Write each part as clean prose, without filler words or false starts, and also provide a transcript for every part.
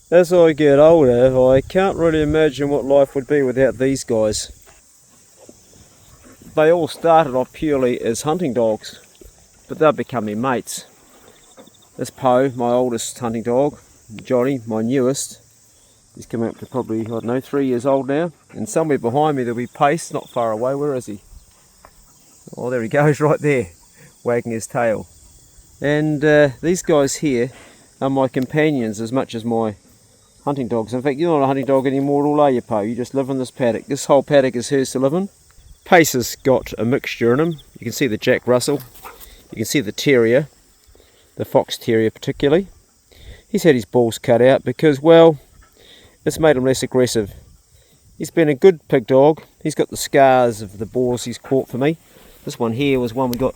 As I get older, I can't really imagine what life would be without these guys. They all started off purely as hunting dogs, but they've become my mates. This Poe, my oldest hunting dog, Johnny, my newest, he's coming up to probably, I don't know, 3 years old now. And somewhere behind me there'll be Pace, not far away. Where is he? Oh, there he goes, right there, wagging his tail. And these guys here are my companions as much as my hunting dogs. In fact, you're not a hunting dog anymore at all, are you, Poe? You just live in this paddock. This whole paddock is hers to live in. Pace has got a mixture in him. You can see the Jack Russell. You can see the terrier, the fox terrier particularly. He's had his balls cut out because, well, it's made him less aggressive. He's been a good pig dog. He's got the scars of the balls he's caught for me. This one here was one we got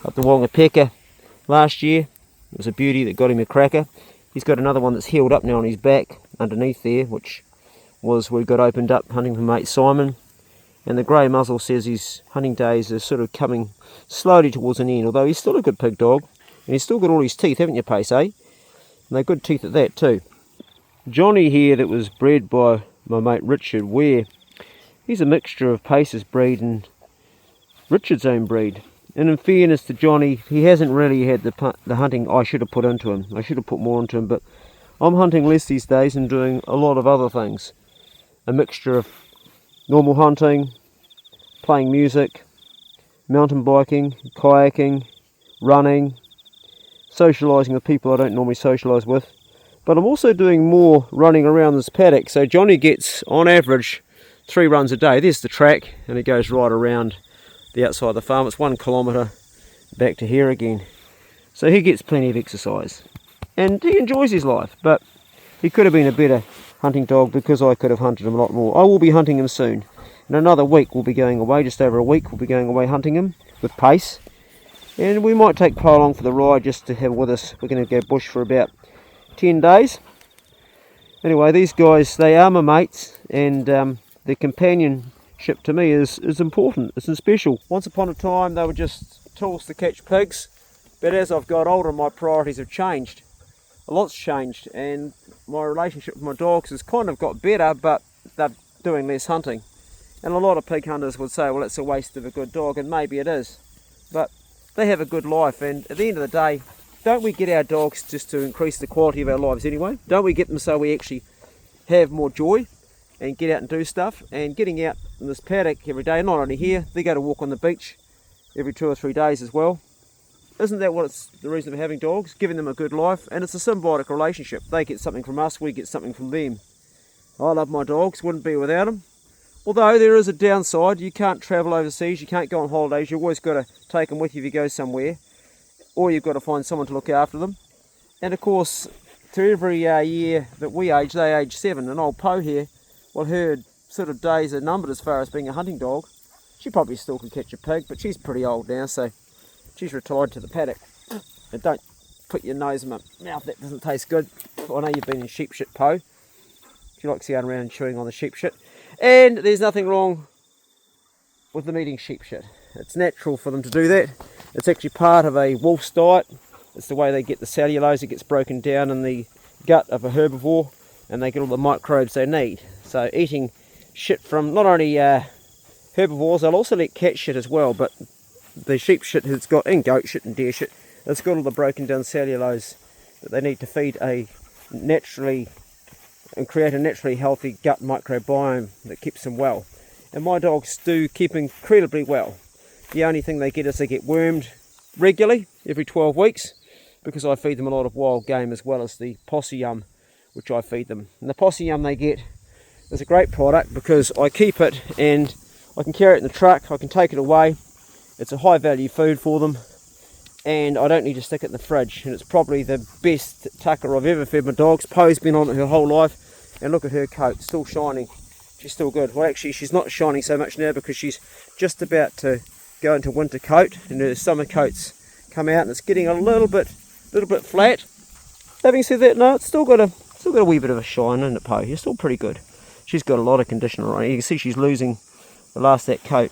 up the Wongapeka last year. It was a beauty that got him a cracker. He's got another one that's healed up now on his back underneath there, which was where he got opened up hunting for mate Simon. And the grey muzzle says his hunting days are sort of coming slowly towards an end, although he's still a good pig dog. And he's still got all his teeth, haven't you, Pace, eh? And they're good teeth at that too. Johnny here, that was bred by my mate Richard Ware, he's a mixture of Pace's breed and Richard's own breed. And in fairness to Johnny, he hasn't really had the hunting I should have put into him. I should have put more into him, but I'm hunting less these days and doing a lot of other things. A mixture of normal hunting, playing music, mountain biking, kayaking, running, socialising with people I don't normally socialise with. But I'm also doing more running around this paddock. So Johnny gets, on average, 3 runs a day. There's the track, and it goes right around the outside of the farm. It's 1 kilometre back to here again. So he gets plenty of exercise. And he enjoys his life, but he could have been a better hunting dog because I could have hunted him a lot more. I will be hunting him soon. In another week we'll be going away, just over a week we'll be going away hunting him with Pace. And we might take Poe along for the ride just to have with us. We're going to go bush for about 10 days. Anyway, these guys, they are my mates, and their companionship to me is important. It's special. Once upon a time they were just tools to catch pigs, but as I've got older my priorities have changed. A lot's changed, and my relationship with my dogs has kind of got better, but they're doing less hunting. And a lot of pig hunters would say, well, it's a waste of a good dog, and maybe it is. But they have a good life, and at the end of the day, don't we get our dogs just to increase the quality of our lives anyway? Don't we get them so we actually have more joy and get out and do stuff? And getting out in this paddock every day, not only here, they go to walk on the beach every 2 or 3 days as well. Isn't that what it's the reason of having dogs? Giving them a good life, and it's a symbiotic relationship. They get something from us, we get something from them. I love my dogs, wouldn't be without them. Although there is a downside, you can't travel overseas, you can't go on holidays, you've always got to take them with you if you go somewhere, or you've got to find someone to look after them. And of course, to every year that we age, they age 7. And old Poe here, well, her sort of days are numbered as far as being a hunting dog. She probably still can catch a pig, but she's pretty old now, so she's retired to the paddock. And don't put your nose in my mouth, that doesn't taste good. I know you've been in sheep shit, Poe. She likes going around and chewing on the sheep shit. And there's nothing wrong with them eating sheep shit. It's natural for them to do that. It's actually part of a wolf's diet. It's the way they get the cellulose. It gets broken down in the gut of a herbivore, and they get all the microbes they need. So eating shit from not only herbivores, they'll also let cat shit as well, but the sheep shit has got, and goat shit and deer shit, it's got all the broken down cellulose that they need to feed a naturally and create a naturally healthy gut microbiome that keeps them well. And my dogs do keep incredibly well. The only thing they get is they get wormed regularly every 12 weeks because I feed them a lot of wild game as well as the possum yum, which I feed them. And the possum yum they get is a great product because I keep it and I can carry it in the truck, I can take it away. It's a high value food for them, and I don't need to stick it in the fridge. And it's probably the best tucker I've ever fed my dogs. Poe's been on it her whole life, and look at her coat, still shining. She's still good. Well, actually she's not shining so much now because she's just about to go into winter coat, and her summer coats come out, and it's getting a little bit flat. Having said that, no, it's still got a wee bit of a shine in it, Poe. You're still pretty good. She's got a lot of conditioner on. You can see she's losing the last of that coat.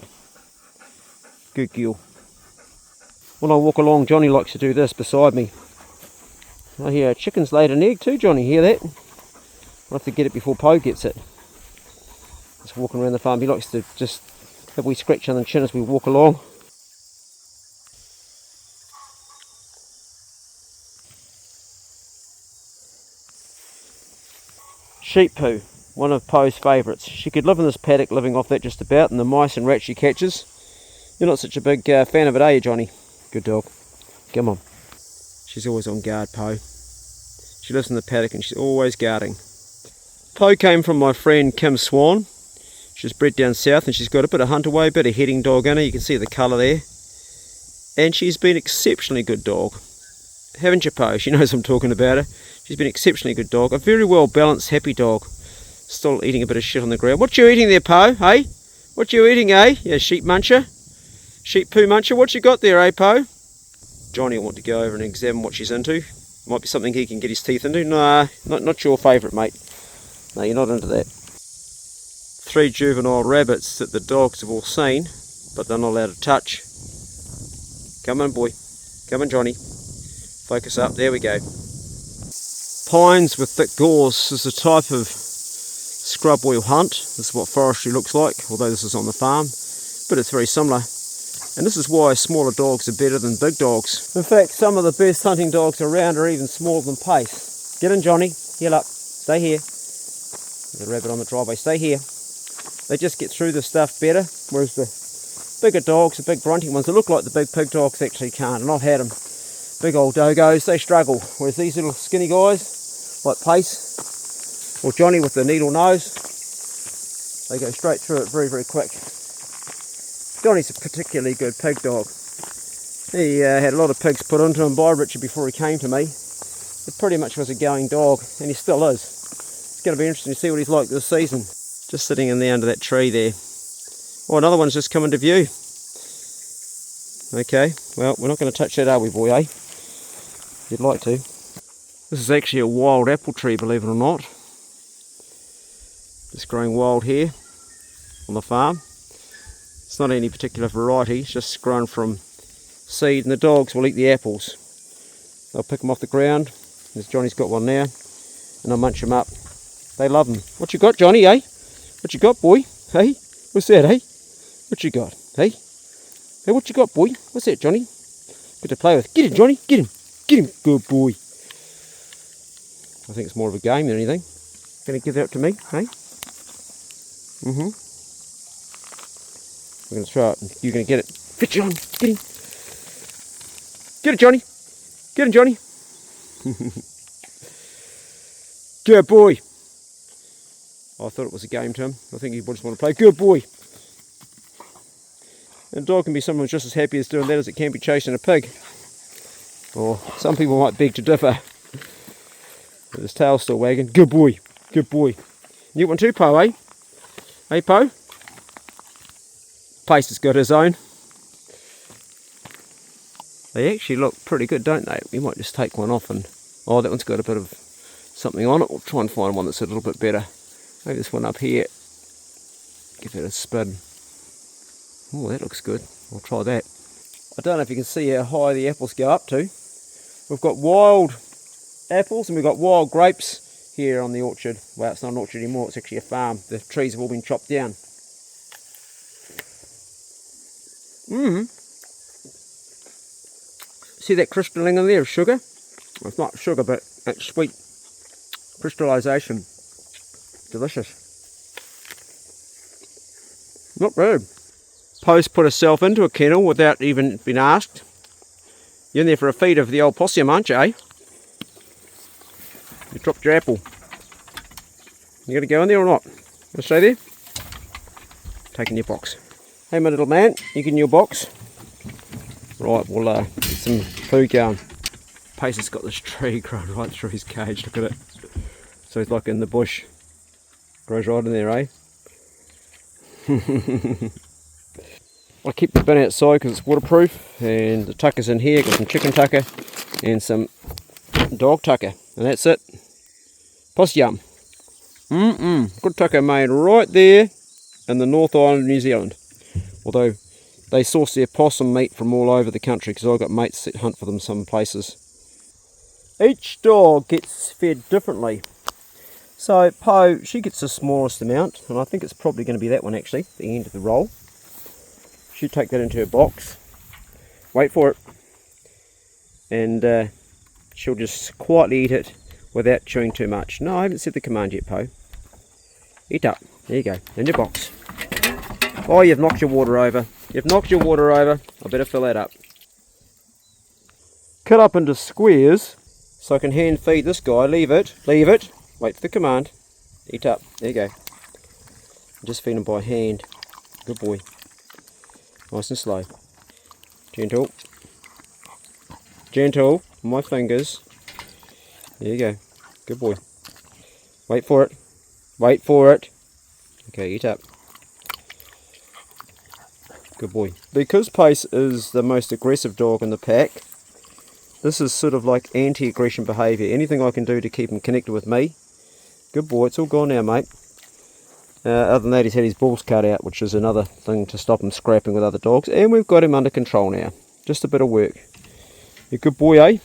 Good girl. When I walk along, Johnny likes to do this beside me. I hear chickens laid an egg too, Johnny. Hear that? I'll have to get it before Poe gets it. Just walking around the farm. He likes to just have a wee scratch on the chin as we walk along. Sheep poo, one of Poe's favourites. She could live in this paddock, living off that just about, and the mice and rats she catches. You're not such a big fan of it, are you, Johnny? Good dog. Come on. She's always on guard, Poe. She lives in the paddock and she's always guarding. Poe came from my friend Kim Swan. She's bred down south and she's got a bit of hunt away, bit of heading dog in her. You can see the colour there. And she's been an exceptionally good dog. Haven't you, Poe? She knows I'm talking about her. She's been an exceptionally good dog. A very well balanced, happy dog. Still eating a bit of shit on the ground. What you eating there, Poe? Hey? What you eating, eh? Yeah, sheep muncher? Sheep poo muncher? What you got there, eh, Poe? Johnny will want to go over and examine what she's into. Might be something he can get his teeth into. Nah, not your favourite, mate. No, you're not into that. 3 juvenile rabbits that the dogs have all seen, but they're not allowed to touch. Come on, boy. Come on, Johnny. Focus up. There we go. Pines with thick gorse is a type of scrub we'll hunt. This is what forestry looks like, although this is on the farm, but it's very similar. And this is why smaller dogs are better than big dogs. In fact, some of the best hunting dogs around are even smaller than Pace. Get in, Johnny. Heel up. Stay here. There's a rabbit on the driveway. Stay here. They just get through the stuff better, whereas the bigger dogs, the big grunting ones, they look like the big pig dogs, actually can't. And I've had them. Big old dogos, they struggle. Whereas these little skinny guys, like Pace, or Johnny with the needle nose, they go straight through it very, very quick. Johnny's a particularly good pig dog. He had a lot of pigs put into him by Richard before he came to me. It pretty much was a going dog, and he still is. It's going to be interesting to see what he's like this season. Just sitting in there under that tree there. Oh, another one's just come into view. Okay, well, we're not going to touch that, are we, boy, eh? You'd like to. This is actually a wild apple tree, believe it or not. Just growing wild here on the farm. It's not any particular variety, it's just grown from seed, and the dogs will eat the apples. They'll pick them off the ground. There's Johnny's got one now, and they'll munch them up. They love them. What you got, Johnny, eh? What you got, boy? Hey? What's that, eh? What you got? Hey? Hey, what you got, boy? What's that, Johnny? Good to play with. Get him, Johnny. Get him. Get him. Good boy. I think it's more of a game than anything. Gonna give that up to me, hey? Mm-hmm. We're gonna throw it and you're gonna get it. Fit you on. Get him. Get it, Johnny. Get him, Johnny. Good boy. I thought it was a game to him. I think he just want to play. Good boy. And a dog can be someone just as happy as doing that as it can be chasing a pig. Or some people might beg to differ. But his tail's still wagging. Good boy. Good boy. You want too, Poe, eh? Hey, Poe? Pace has got his own. They actually look pretty good, don't they? We might just take one off and... Oh, that one's got a bit of something on it. We'll try and find one that's a little bit better. Maybe this one up here. Give it a spin. Oh, that looks good. I'll try that. I don't know if you can see how high the apples go up to. We've got wild apples and we've got wild grapes here on the orchard. Well, it's not an orchard anymore, it's actually a farm. The trees have all been chopped down. See that crystalling in there of sugar? Well, it's not sugar, but it's sweet crystallization. Delicious. Not bad. Poe's put herself into a kennel without even being asked. You're in there for a feed of the old possum, aren't you, eh? You dropped your apple. You going to go in there or not? Want to stay there? Taking your box. Hey, my little man, you get in your box. Right, we'll get some food going. Pace has got this tree growing right through his cage, look at it. So he's like in the bush. Grows right in there, eh? I keep the bin outside because it's waterproof, and the tucker's in here. Got some chicken tucker and some dog tucker, and that's it. Possum. Good tucker made right there in the North Island of New Zealand. Although they source their possum meat from all over the country, because I've got mates that hunt for them some places. Each dog gets fed differently. So Poe, she gets the smallest amount, and I think it's probably going to be that one actually, the end of the roll. She'll take that into her box, wait for it, and she'll just quietly eat it without chewing too much. No, I haven't said the command yet, Poe. Eat up. There you go, in your box. Oh, you've knocked your water over. You've knocked your water over. I better fill that up. Cut up into squares so I can hand feed this guy. Leave it, wait for the command. Eat up. There you go. Just feed him by hand. Good boy. Nice and slow. Gentle. Gentle. My fingers. There you go. Good boy. Wait for it. Wait for it. Okay, eat up. Good boy. Because Pace is the most aggressive dog in the pack, this is sort of like anti-aggression behaviour. Anything I can do to keep him connected with me. Good boy. It's all gone now, mate. Other than that, he's had his balls cut out, which is another thing to stop him scrapping with other dogs. And we've got him under control now. Just a bit of work. You're a good boy, eh?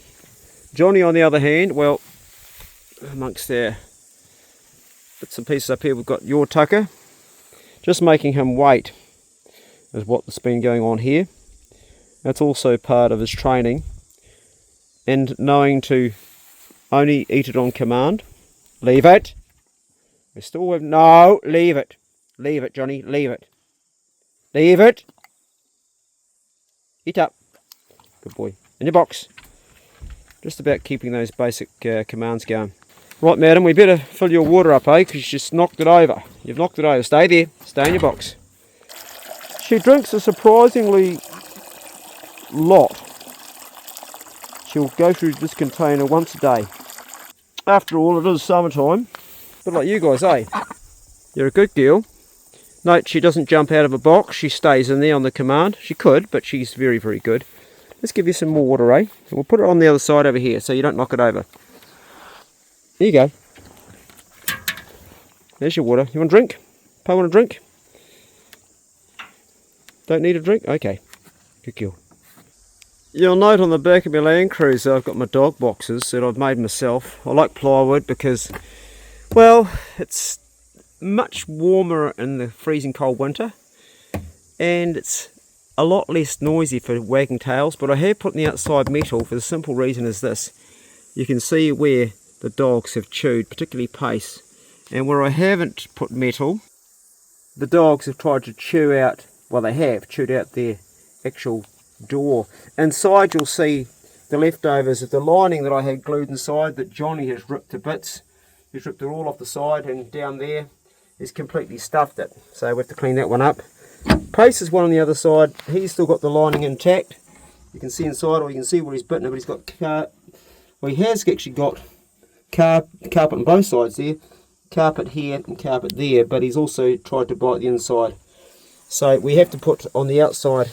Johnny, on the other hand, well, amongst our bits and pieces up here, we've got your tucker. Just making him wait is what's been going on here. That's also part of his training. And knowing to only eat it on command. Leave it. We still have... No, leave it. Leave it, Johnny. Leave it. Leave it. Eat up. Good boy. In your box. Just about keeping those basic commands going. Right, madam, we better fill your water up, eh? Because you just knocked it over. You've knocked it over. Stay there. Stay in your box. She drinks a surprisingly lot. She'll go through this container once a day. After all, it is summertime. But like you guys, eh? You're a good girl. Note, she doesn't jump out of a box. She stays in there on the command. She could, but she's very, very good. Let's give you some more water, eh? We'll put it on the other side over here so you don't knock it over. There you go. There's your water. You want a drink? Poe, want a drink? Don't need a drink? Okay. Good girl. You'll note on the back of my Land Cruiser I've got my dog boxes that I've made myself. I like plywood because, well, it's much warmer in the freezing cold winter and it's a lot less noisy for wagging tails, but I have put in the outside metal for the simple reason is this. You can see where the dogs have chewed, particularly Pace, and where I haven't put metal, the dogs have tried to chew out, well they have, chewed out their actual door. Inside you'll see the leftovers of the lining that I had glued inside that Johnny has ripped to bits. He's ripped it all off the side, and down there he's completely stuffed it, so we have to clean that one up. Pace is one on the other side. He's still got the lining intact. You can see inside, or you can see where he's bitten it, but he's got well, he has actually got carpet on both sides there, carpet here and carpet there, but he's also tried to bite the inside. So we have to put on the outside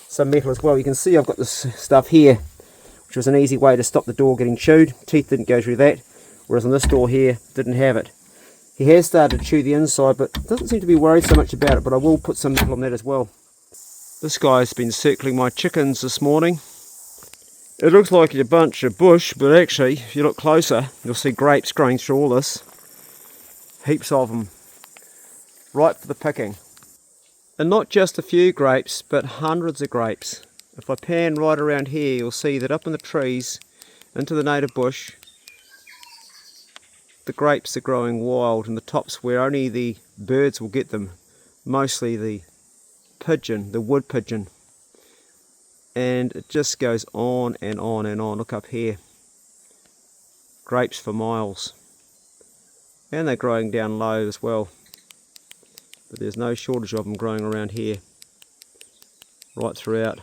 some metal as well. You can see I've got this stuff here, which was an easy way to stop the door getting chewed. Teeth didn't go through that, whereas on this door here, didn't have it. He has started to chew the inside, but doesn't seem to be worried so much about it, but I will put some metal on that as well. This guy's been circling my chickens this morning. It looks like a bunch of bush, but actually, if you look closer, you'll see grapes growing through all this. Heaps of them. Ripe for the picking. And not just a few grapes, but hundreds of grapes. If I pan right around here, you'll see that up in the trees, into the native bush, the grapes are growing wild in the tops where only the birds will get them. Mostly the pigeon, the wood pigeon. And it just goes on and on and on. Look up here. Grapes for miles. And they're growing down low as well. But there's no shortage of them growing around here. Right throughout.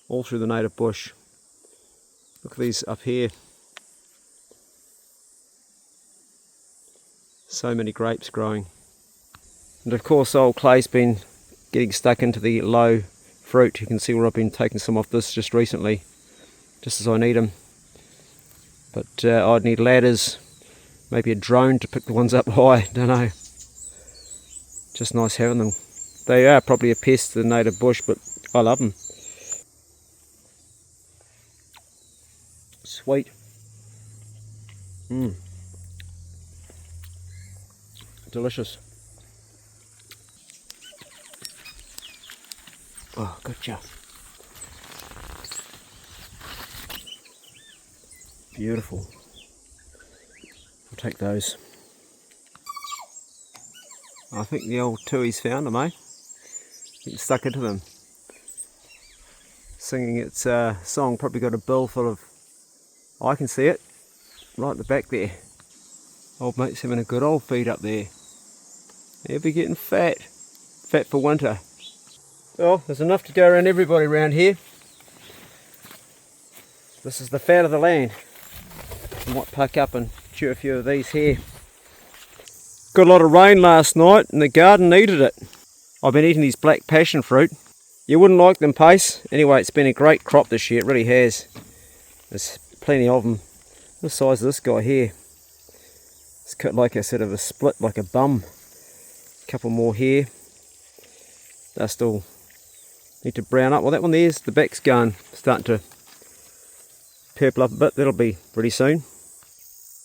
All through the native bush. Look at these up here. So many grapes growing. And of course old clay's been getting stuck into the low fruit. You can see where I've been taking some off this just recently, just as I need them. But I'd need ladders, maybe a drone to pick the ones up high, don't know. Just nice having them. They are probably a pest to the native bush, but I love them. Sweet. delicious. Oh, gotcha. Beautiful. I'll take those. I think the old tui's found them, eh? Getting stuck into them. Singing its song, probably got a bill full of, I can see it, right at the back there. Old mate's having a good old feed up there. They'll be getting fat. Fat for winter. Well, there's enough to go around everybody around here. This is the fat of the land. I might pack up and chew a few of these here. Got a lot of rain last night and the garden needed it. I've been eating these black passion fruit. You wouldn't like them, Pace. Anyway, it's been a great crop this year, it really has. There's plenty of them. The size of this guy here. It's cut like a sort of a split, like a bum. A couple more here. They still need to brown up. Well, that one there's, the back's going, starting to purple up a bit. That'll be pretty soon.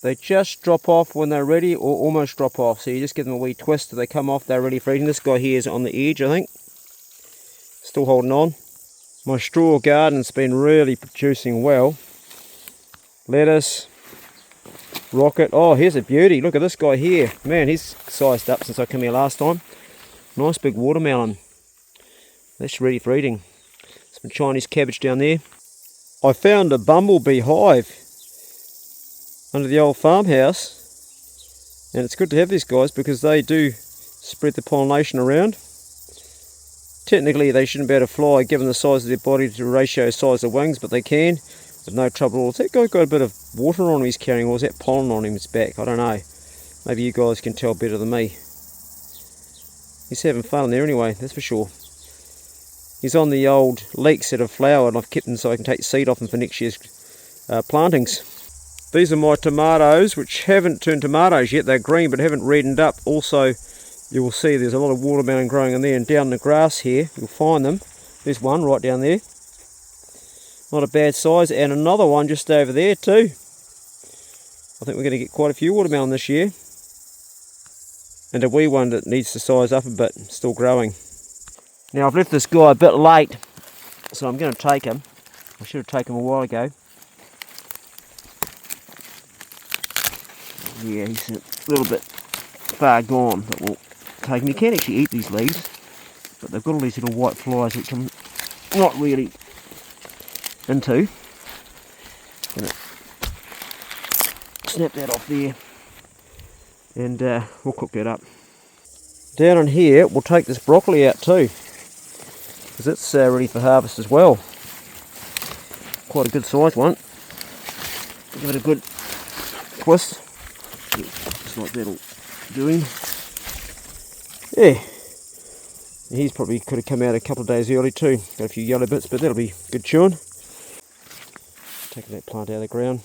They just drop off when they're ready, or almost drop off. So you just give them a wee twist till they come off, they're ready for eating. This guy here is on the edge, I think. Still holding on. My straw garden's been really producing well. Lettuce, rocket. Oh, here's a beauty. Look at this guy here. Man, he's sized up since I came here last time. Nice big watermelon. That's ready for eating. Some Chinese cabbage down there. I found a bumblebee hive under the old farmhouse, and it's good to have these guys because they do spread the pollination around. Technically they shouldn't be able to fly given the size of their body to the ratio size of wings, but they can with no trouble at all. Has that guy got a bit of water on him he's carrying, or is that pollen on his back? I don't know. Maybe you guys can tell better than me. He's having fun in there anyway, that's for sure. He's on the old leeks that have flowered, and I've kept them so I can take seed off them for next year's plantings. These are my tomatoes, which haven't turned tomatoes yet. They're green but haven't reddened up. Also, you will see there's a lot of watermelon growing in there, and down in the grass here, you'll find them. There's one right down there. Not a bad size, and another one just over there too. I think we're going to get quite a few watermelon this year. And a wee one that needs to size up a bit, still growing. Now I've left this guy a bit late, so I'm going to take him. I should have taken him a while ago. Yeah, he's a little bit far gone, but we'll take him. You can actually eat these leaves, but they've got all these little white flies which I'm not really into. Gonna snap that off there, and we'll cook that up. Down in here, we'll take this broccoli out too, because it's ready for harvest as well. Quite a good sized one. Give it a good twist. Just like that'll do him. Yeah. He's probably could have come out a couple of days early too. Got a few yellow bits, but that'll be good chewing. Taking that plant out of the ground.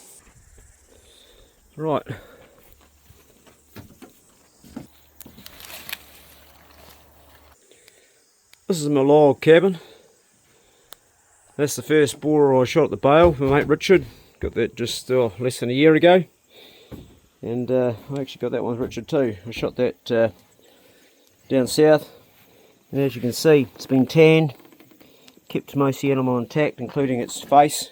Right. This is my log cabin. That's the first borer I shot at the bale for my mate Richard. Got that just less than a year ago. And I actually got that one with Richard too. I shot that down south. And as you can see, it's been tanned. Kept most of the animal intact, including its face.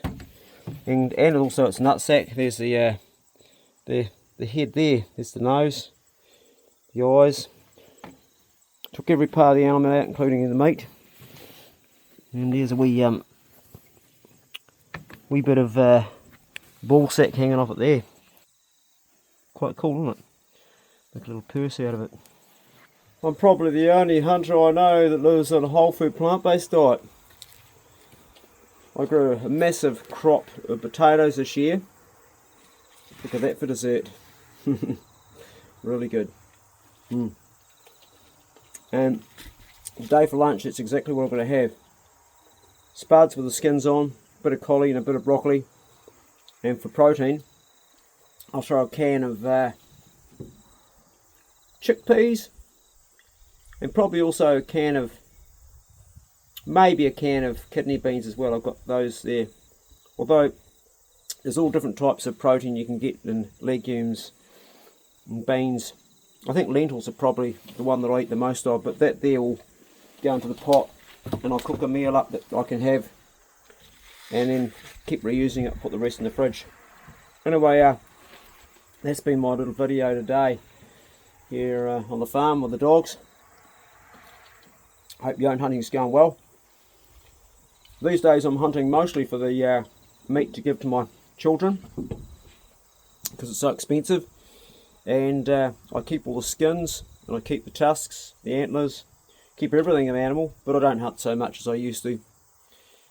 And also its nutsack. There's the head there. There's the nose. The eyes. Took every part of the animal out, including the meat. And there's a wee bit of ball sack hanging off it there. Quite cool, isn't it? Make a little purse out of it. I'm probably the only hunter I know that lives on a whole food plant-based diet. I grew a massive crop of potatoes this year. Look at that for dessert. Really good. And today for lunch, it's exactly what I'm going to have. Spuds with the skins on, a bit of collie and a bit of broccoli. And for protein, I'll throw a can of chickpeas, and probably also maybe a can of kidney beans as well. I've got those there. Although there's all different types of protein you can get in legumes and beans I think lentils are probably the one that I eat the most of, but that there will go into the pot and I'll cook a meal up that I can have and then keep reusing it, put the rest in the fridge. Anyway, that's been my little video today here on the farm with the dogs. Hope your own hunting's going well. These days I'm hunting mostly for the meat to give to my children because it's so expensive, and I keep all the skins and I keep the tusks, the antlers, keep everything of the animal, but I don't hunt so much as I used to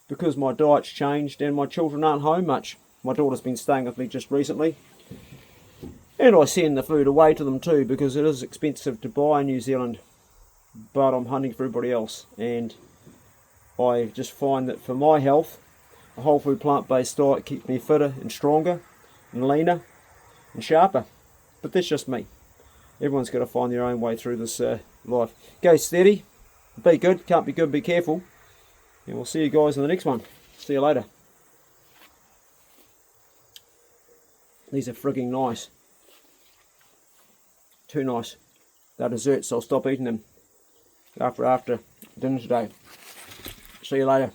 because my diet's changed and my children aren't home much. My daughter's been staying with me just recently, and I send the food away to them too because it is expensive to buy in New Zealand, but I'm hunting for everybody else, and I just find that for my health a whole food plant-based diet keeps me fitter and stronger and leaner and sharper. But that's just me. Everyone's got to find their own way through this life. Go steady, be good, can't be good, be careful, and we'll see you guys in the next one. See you later. These are frigging nice. Too nice. They're desserts, so I'll stop eating them after dinner today. See you later.